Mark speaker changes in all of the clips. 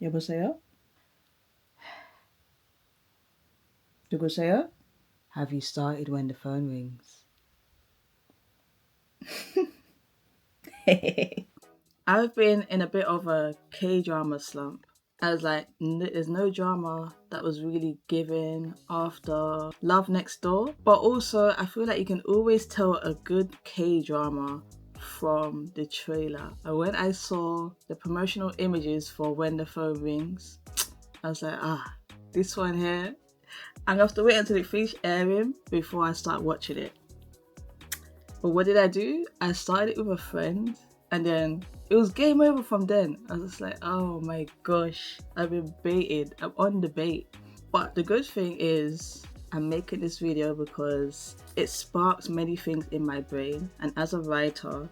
Speaker 1: 여보세요? 누구세요?
Speaker 2: Have you started when the phone rings?
Speaker 1: I've been in a bit of a K-drama slump. I was like, there's no drama that was really given after Love Next Door. But also, I feel like you can always tell a good K-drama from the trailer. And when I saw the promotional images for When the Phone Rings, I was like, this one here, I'm gonna have to wait until it finishes airing before I start watching it. But what did I do? I started it with a friend, and then it was game over from then. I was just like, oh my gosh, I've been baited. I'm on the bait. But the good thing is, I'm making this video because it sparks many things in my brain, and as a writer,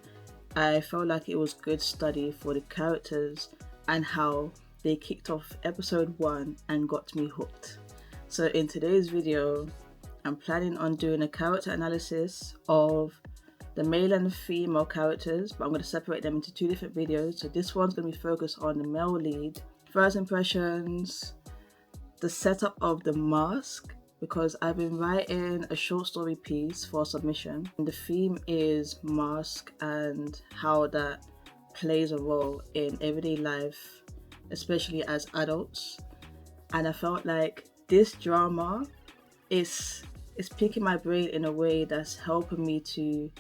Speaker 1: I felt like it was good study for the characters and how they kicked off episode 1 and got me hooked. So in today's video, I'm planning on doing a character analysis of the male and the female characters, but I'm going to separate them into 2 different videos. So this one's going to be focused on the male lead, first impressions, the setup of the mask, because I've been writing a short story piece for submission, and the theme is mask and how that plays a role in everyday life, especially as adults. And I felt like this drama is picking my brain in a way that's helping me to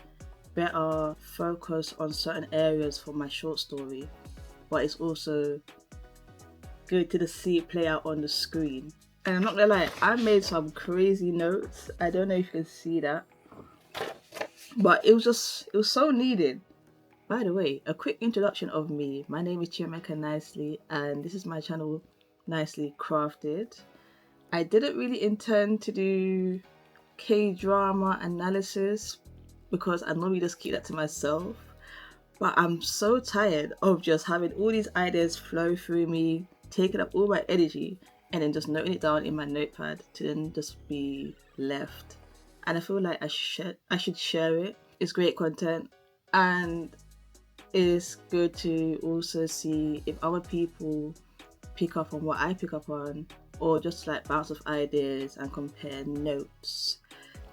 Speaker 1: better focus on certain areas for my short story, but it's also good to see it play out on the screen. And I'm not gonna lie, I made some crazy notes. I don't know if you can see that, but it was so needed. By the way, a quick introduction of me. My name is Chiamaka Nicely, and this is my channel, Nicely Crafted. I didn't really intend to do K-drama analysis because I normally just keep that to myself, but I'm so tired of just having all these ideas flow through me, taking up all my energy, and then just noting it down in my notepad to then just be left. And I feel like I should share it. It's great content, and it's good to also see if other people pick up on what I pick up on, or just like bounce off ideas and compare notes.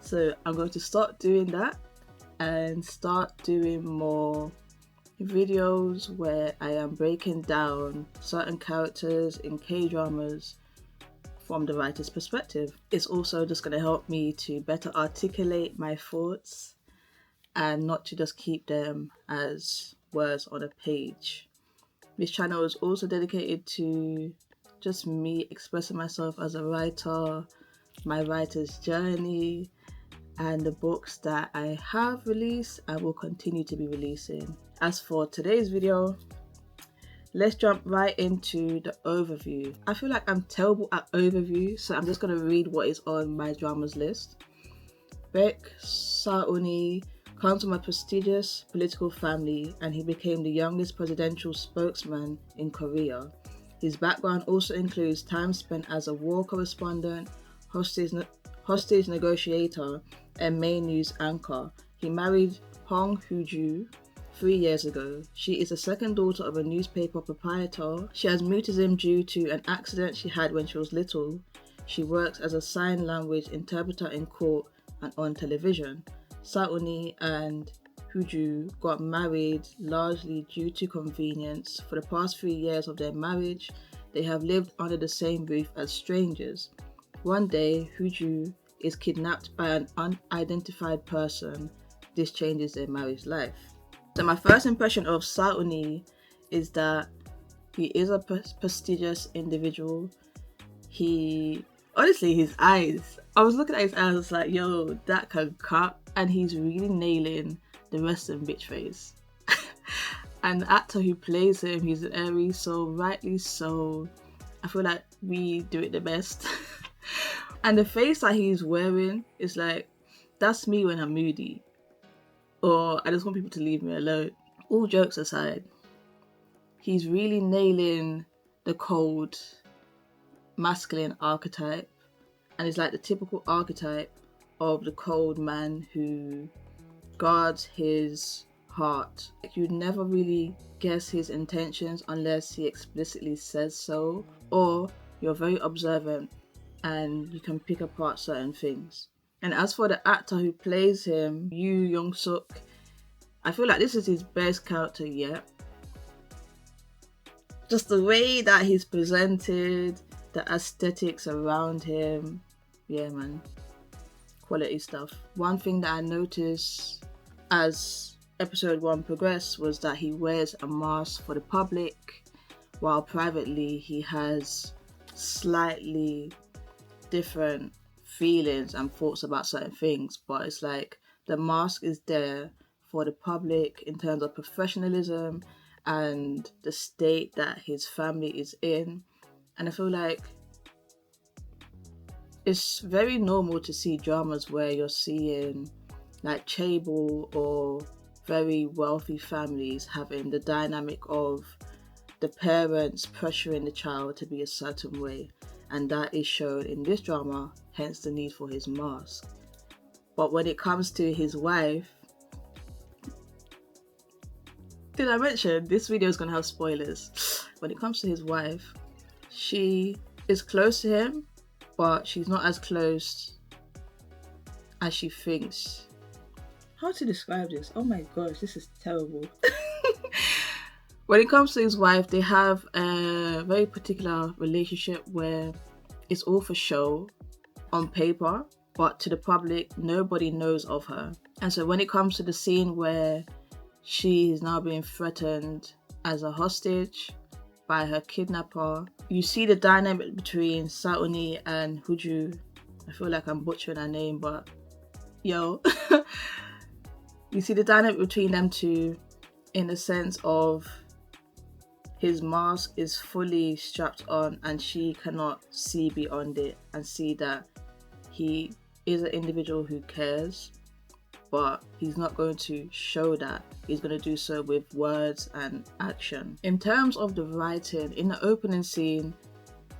Speaker 1: So I'm going to start doing that and start doing more videos where I am breaking down certain characters in K-dramas from the writer's perspective. It's also just going to help me to better articulate my thoughts and not to just keep them as words on a page. This channel is also dedicated to just me expressing myself as a writer, my writer's journey, and the books that I have released and will continue to be releasing. As for today's video, let's jump right into the overview. I feel like I'm terrible at overview, so I'm just going to read what is on my dramas list. Baek Sauni comes from a prestigious political family, and he became the youngest presidential spokesman in Korea. His background also includes time spent as a war correspondent, hostage negotiator, and main news anchor. He married Hong Hoo-ju 3 years ago. She is the second daughter of a newspaper proprietor. She has mutism due to an accident she had when she was little. She works as a sign language interpreter in court and on television. Sauni and Hoo-ju got married largely due to convenience. For the past 3 years of their marriage, they have lived under the same roof as strangers. One day, Hoo-ju is kidnapped by an unidentified person. This changes their marriage life. So my first impression of Sauni is that he is a prestigious individual. Honestly, his eyes, I was looking at his eyes, I was like, yo, that can cut, and he's really nailing the Western bitch face. And the actor who plays him, he's an Aries, so rightly so. I feel like we do it the best. And the face that he's wearing is like, that's me when I'm moody, or I just want people to leave me alone. All jokes aside, he's really nailing the cold masculine archetype, and it's like the typical archetype of the cold man who guards his apart. You never really guess his intentions unless he explicitly says so, or you're very observant and you can pick apart certain things. And as for the actor who plays him, Yoo Young-suk, I feel like this is his best character yet. Just the way that he's presented, the aesthetics around him, yeah man, quality stuff. One thing that I noticed as episode 1 progressed was that he wears a mask for the public, while privately he has slightly different feelings and thoughts about certain things. But it's like the mask is there for the public in terms of professionalism and the state that his family is in. And I feel like it's very normal to see dramas where you're seeing like chaebol or very wealthy families having the dynamic of the parents pressuring the child to be a certain way, and that is shown in this drama, hence the need for his mask. But when it comes to his wife, did I mention this video is going to have spoilers? When it comes to his wife, she is close to him, but she's not as close as she thinks. How to describe this? Oh my gosh, this is terrible. When it comes to his wife, they have a very particular relationship where it's all for show on paper, but to the public, nobody knows of her. And so when it comes to the scene where she is now being threatened as a hostage by her kidnapper, you see the dynamic between Saoni and Huju. I feel like I'm butchering her name, but yo. You see the dynamic between them two in the sense of his mask is fully strapped on and she cannot see beyond it and see that he is an individual who cares, but he's not going to show that. He's going to do so with words and action. In terms of the writing, in the opening scene,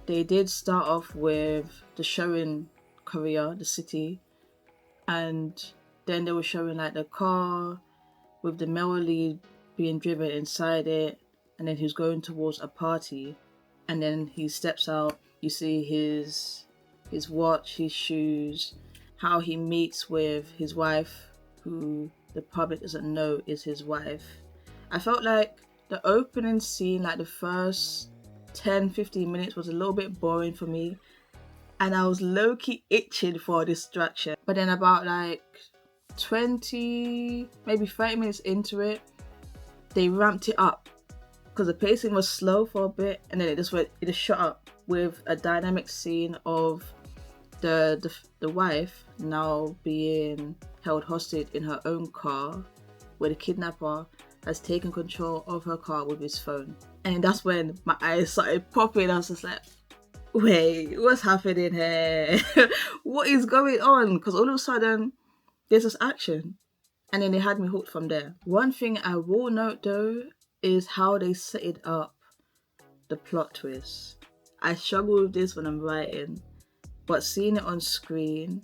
Speaker 1: they did start off with the showing Korea, the city, and then they were showing like the car with the male lead being driven inside it, and then he's going towards a party, and then he steps out. You see his watch, his shoes, how he meets with his wife, who the public doesn't know is his wife. I felt like the opening scene, like the first 10-15 minutes, was a little bit boring for me, and I was low-key itching for a distraction. But then about like 20, maybe 30 minutes into it, they ramped it up because the pacing was slow for a bit, and then it just shot up with a dynamic scene of the wife now being held hostage in her own car, where the kidnapper has taken control of her car with his phone. And that's when my eyes started popping. I was just like, wait, what's happening here? What is going on? Because all of a sudden there's this action, and then they had me hooked from there. One thing I will note though is how they set it up, the plot twist. I struggle with this when I'm writing, but seeing it on screen,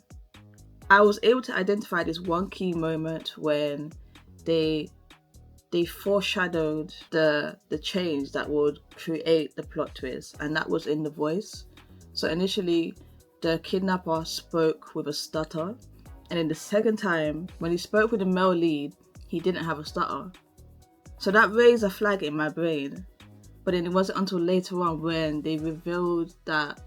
Speaker 1: I was able to identify this one key moment when they foreshadowed the change that would create the plot twist, and that was in the voice. So initially, the kidnapper spoke with a stutter, and then the second time, when he spoke with the male lead, he didn't have a stutter. So that raised a flag in my brain. But then it wasn't until later on when they revealed that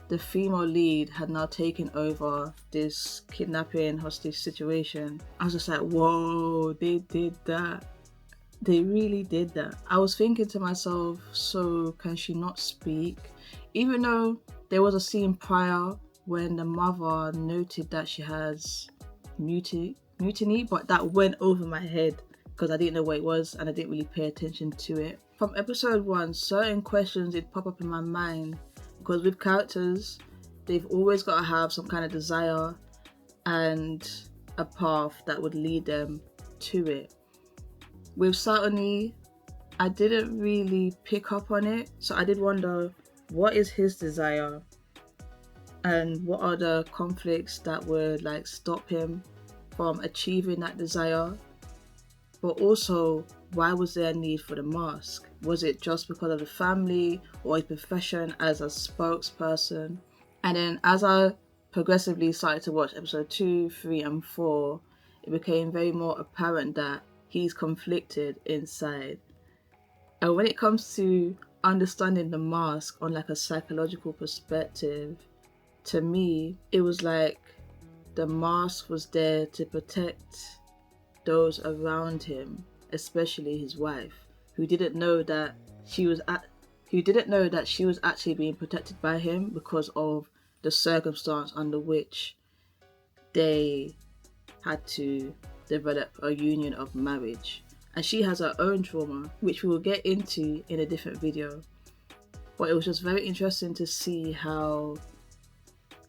Speaker 1: the female lead had now taken over this kidnapping hostage situation. I was just like, whoa, they did that. They really did that. I was thinking to myself, so can she not speak? Even though there was a scene prior when the mother noted that she has mutiny, but that went over my head because I didn't know what it was and I didn't really pay attention to it. From episode 1, certain questions did pop up in my mind, because with characters, they've always got to have some kind of desire and a path that would lead them to it. With Saturni, I didn't really pick up on it, so I did wonder, what is his desire and what are the conflicts that would like stop him from achieving that desire? But also, why was there a need for the mask? Was it just because of the family or his profession as a spokesperson? And then as I progressively started to watch episode 2, 3, and 4, it became very more apparent that he's conflicted inside. And when it comes to understanding the mask on like a psychological perspective, to me, it was like the mask was there to protect those around him, especially his wife, who didn't know that she was actually being protected by him because of the circumstance under which they had to develop a union of marriage. And she has her own trauma, which we will get into in a different video. But it was just very interesting to see how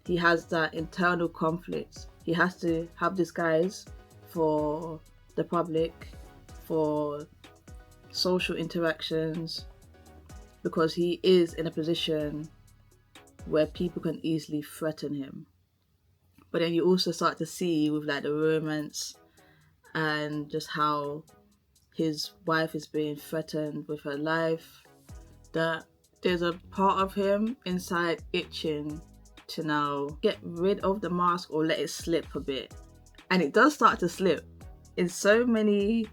Speaker 1: he has that internal conflict. He has to have disguise for the public, for social interactions, because he is in a position where people can easily threaten him. But then you also start to see with like the romance and just how his wife is being threatened with her life, that there's a part of him inside itching to now get rid of the mask or let it slip a bit. And it does start to slip in so many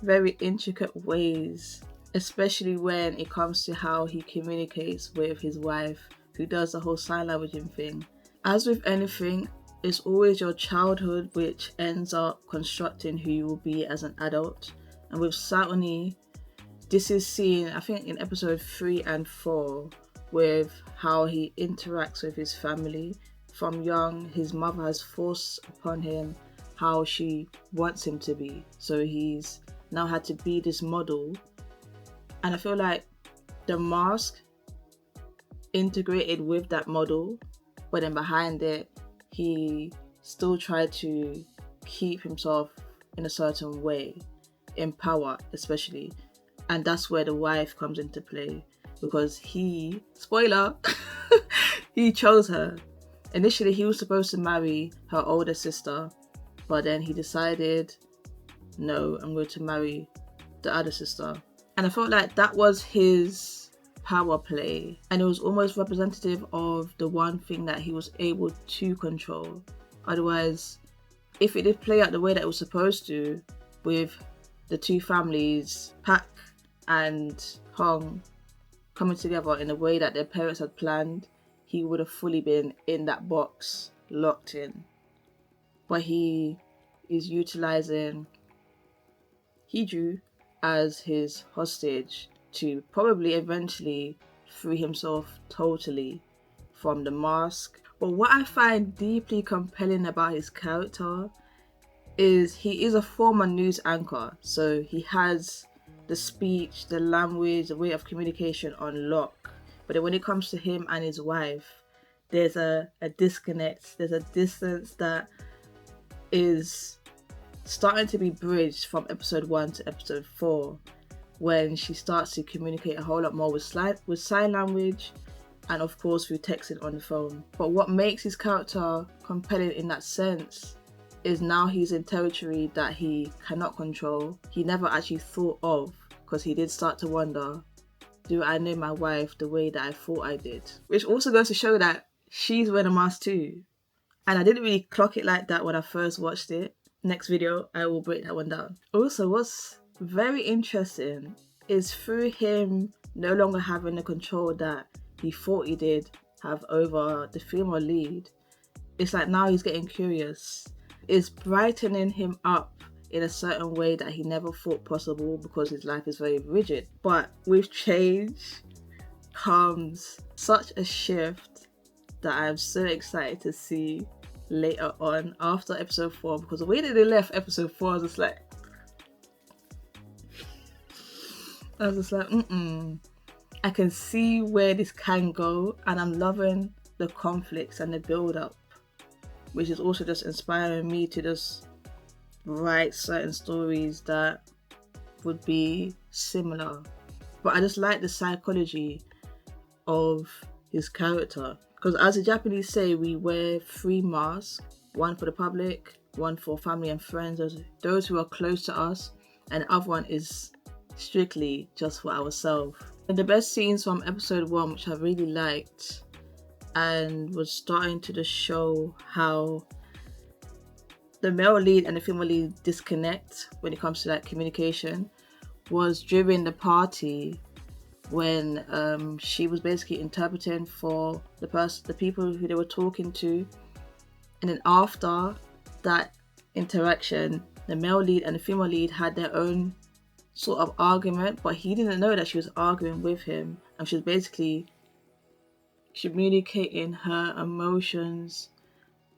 Speaker 1: very intricate ways, especially when it comes to how he communicates with his wife, who does the whole sign languaging thing. As with anything, it's always your childhood which ends up constructing who you will be as an adult. And with Saturni, this is seen, I think, in episode 3 and 4, with how he interacts with his family. From young, his mother has forced upon him how she wants him to be. So he's now had to be this model. And I feel like the mask integrated with that model, but then behind it, he still tried to keep himself in a certain way, in power especially. And that's where the wife comes into play, because he, spoiler, he chose her. Initially, he was supposed to marry her older sister, but then he decided, no, I'm going to marry the other sister. And I felt like that was his power play, and it was almost representative of the one thing that he was able to control. Otherwise, if it did play out the way that it was supposed to, with the two families, Pak and Hong, coming together in a way that their parents had planned, he would have fully been in that box, locked in. But he is utilizing Hiju as his hostage to probably eventually free himself totally from the mask. But what I find deeply compelling about his character is he is a former news anchor, so he has the speech, the language, the way of communication on lock. But then when it comes to him and his wife, there's a disconnect, there's a distance that is starting to be bridged from episode 1 to episode 4, when she starts to communicate a whole lot more with sign language and of course through texting on the phone. But what makes his character compelling in that sense is now he's in territory that he cannot control. He never actually thought of, because he did start to wonder, do I know my wife the way that I thought I did? Which also goes to show that she's wearing a mask too. And I didn't really clock it like that when I first watched it. Next video, I will break that one down. Also, what's very interesting is through him no longer having the control that he thought he did have over the female lead, it's like now he's getting curious. It's brightening him up in a certain way that he never thought possible, because his life is very rigid. But with change comes such a shift that I'm so excited to see later on after episode 4, because the way that they left episode 4, I was just like, I can see where this can go, and I'm loving the conflicts and the build up, which is also just inspiring me to just write certain stories that would be similar. But I just like the psychology of his character, because as the Japanese say, we wear 3 masks, one for the public, one for family and friends, those who are close to us, and the other one is strictly just for ourselves. And the best scenes from episode 1, which I really liked and was starting to just show how the male lead and the female lead disconnect when it comes to like communication, was during the party when she was basically interpreting for the people who they were talking to, and then after that interaction, the male lead and the female lead had their own sort of argument, but he didn't know that she was arguing with him, and she was basically communicating her emotions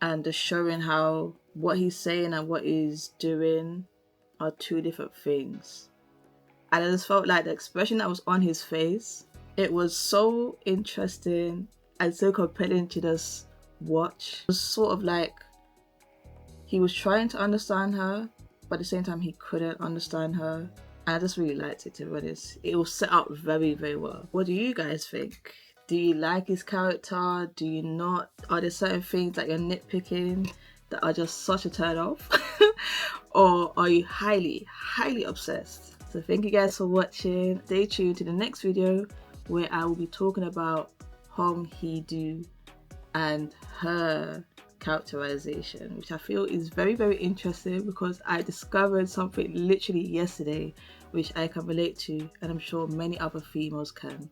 Speaker 1: and just showing how what he's saying and what he's doing are two different things. And I just felt like the expression that was on his face, it was so interesting and so compelling to just watch. It was sort of like he was trying to understand her, but at the same time he couldn't understand her. And I just really liked it, to be honest. It was set up very, very well. What do you guys think? Do you like his character? Do you not? Are there certain things that you're nitpicking that are just such a turn off? Or are you highly, highly obsessed? So thank you guys for watching. Stay tuned to the next video where I will be talking about Hong Hee-do and her characterization, which I feel is very, very interesting because I discovered something literally yesterday which I can relate to, and I'm sure many other females can.